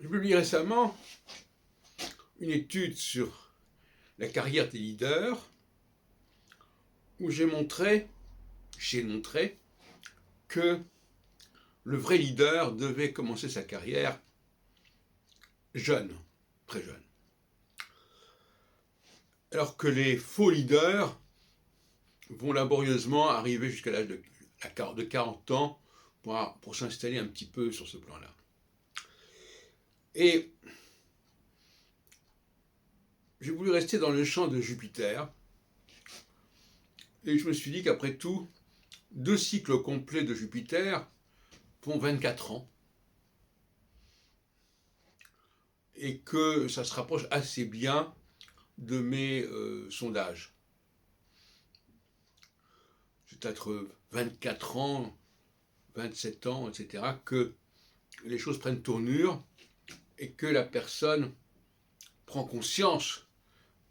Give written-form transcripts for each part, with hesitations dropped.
J'ai publié récemment une étude sur la carrière des leaders où j'ai montré que le vrai leader devait commencer sa carrière jeune, très jeune. Alors que les faux leaders vont laborieusement arriver jusqu'à l'âge de 40 ans pour s'installer un petit peu sur ce plan-là. Et j'ai voulu rester dans le champ de Jupiter, et je me suis dit qu'après tout, 2 cycles complets de Jupiter font 24 ans, et que ça se rapproche assez bien de mes sondages. C'est peut-être 24 ans, 27 ans, etc., que les choses prennent tournure et que la personne prend conscience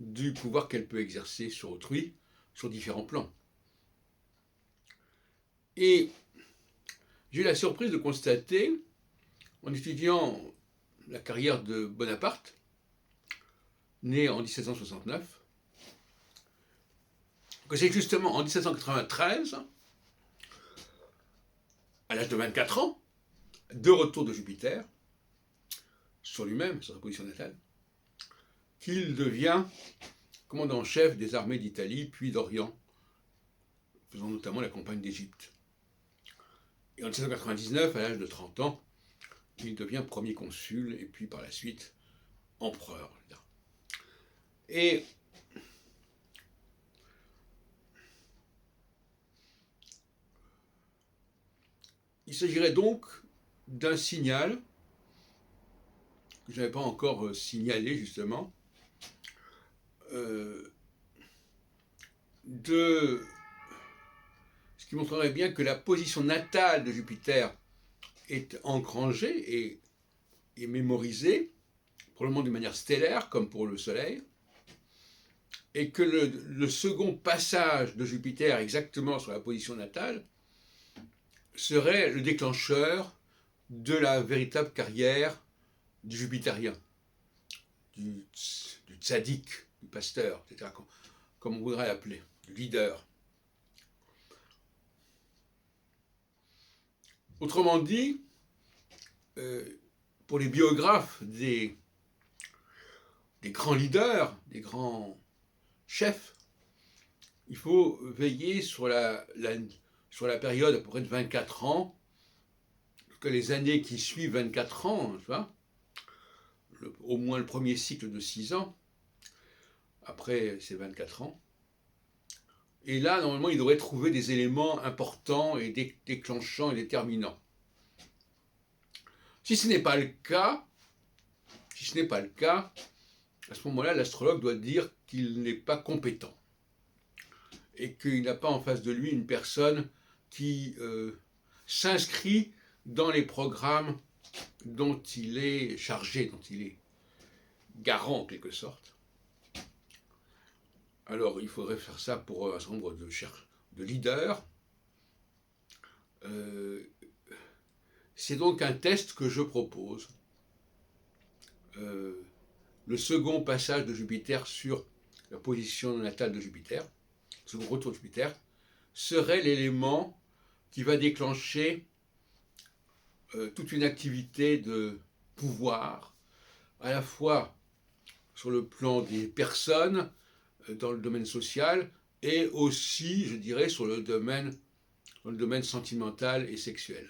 du pouvoir qu'elle peut exercer sur autrui, sur différents plans. Et j'ai eu la surprise de constater, en étudiant la carrière de Bonaparte, né en 1769, que c'est justement en 1793, à l'âge de 24 ans, de retour de Jupiter, sur lui-même, sur sa position natale, qu'il devient commandant en chef des armées d'Italie puis d'Orient, faisant notamment la campagne d'Égypte. Et en 1799, à l'âge de 30 ans, il devient premier consul et puis par la suite empereur. Et il s'agirait donc d'un signal que je n'avais pas encore signalé justement, de ce qui montrerait bien que la position natale de Jupiter est engrangée et mémorisée, probablement d'une manière stellaire, comme pour le Soleil, et que le second passage de Jupiter exactement sur la position natale serait le déclencheur de la véritable carrière du jupitérien, du tzaddik, du pasteur, etc., comme on voudrait l'appeler, du leader. Autrement dit, pour les biographes des grands leaders, des grands chefs, il faut veiller sur la période à peu près de 24 ans, que les années qui suivent 24 ans, tu vois, au moins le premier cycle de 6 ans, après c'est 24 ans. Et là, normalement, il devrait trouver des éléments importants et déclenchants et déterminants. Si ce n'est pas le cas, à ce moment-là, l'astrologue doit dire qu'il n'est pas compétent et qu'il n'a pas en face de lui une personne qui s'inscrit dans les programmes dont il est chargé, dont il est garant en quelque sorte. Alors, il faudrait faire ça pour un certain nombre de leaders. C'est donc un test que je propose. Le second passage de Jupiter sur la position natale de Jupiter, le second retour de Jupiter, serait l'élément qui va déclencher toute une activité de pouvoir, à la fois sur le plan des personnes, dans le domaine social, et aussi, je dirais, sur le domaine sentimental et sexuel.